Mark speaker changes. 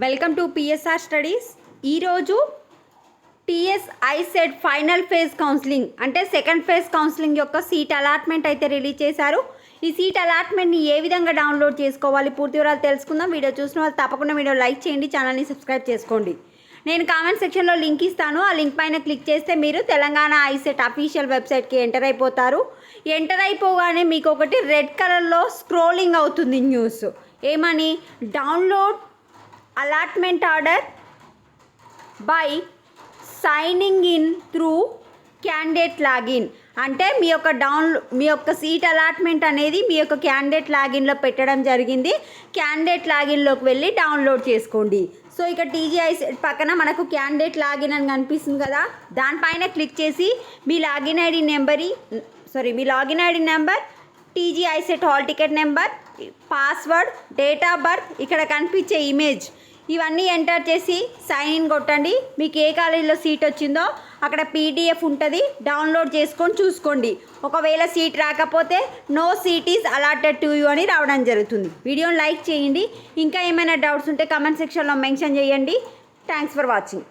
Speaker 1: Welcome to PSR studies. ఈరోజు TS ICET final phase counselling అంటే second phase counselling యొక్క seat allotment అయితే release చేశారు. ఈ సీట్ అలాట్మెంట్ని ఏ విధంగా డౌన్లోడ్ చేసుకోవాలి పూర్తి వివరాలు తెలుసుకుందాం. వీడియో చూసిన వాళ్ళు తప్పకుండా వీడియో లైక్ చేయండి, ఛానల్ని సబ్స్క్రైబ్ చేసుకోండి. నేను కామెంట్ సెక్షన్లో లింక్ ఇస్తాను. ఆ లింక్ పైన క్లిక్ చేస్తే మీరు తెలంగాణ ఐసెట్ అఫీషియల్ వెబ్సైట్కి ఎంటర్ అయిపోతారు. ఎంటర్ అయిపోగానే మీకు ఒకటి రెడ్ కలర్లో స్క్రోలింగ్ అవుతుంది న్యూస్. ఏమని? Download allotment order by signing in through candidate login. అంటే మీ యొక్క సీట్ అలాట్మెంట్ అనేది మీ యొక్క క్యాండిడేట్ లాగిన్లో పెట్టడం జరిగింది. క్యాండిడేట్ లాగిన్లోకి వెళ్ళి డౌన్లోడ్ చేసుకోండి. సో ఇక టీజీఐ పక్కన మనకు క్యాండిడేట్ లాగిన్ అని కనిపిస్తుంది కదా, దానిపైన క్లిక్ చేసి మీ login ID number, TG ICET hall ticket number, password, date of birth, ఇక్కడ కనిపించే ఇమేజ్ ఇవన్నీ ఎంటర్ చేసి సైన్ ఇన్ కొట్టండి. మీకు ఏ కాలేజీలో సీట్ వచ్చిందో అక్కడ పీడిఎఫ్ ఉంటుంది, డౌన్లోడ్ చేసుకొని చూసుకోండి. ఒకవేళ సీట్ రాకపోతే no seat is allotted to you అని రావడం జరుగుతుంది. వీడియోని లైక్ చేయండి. ఇంకా ఏమైనా డౌట్స్ ఉంటే కామెంట్ సెక్షన్లో మెన్షన్ చేయండి. Thanks for watching.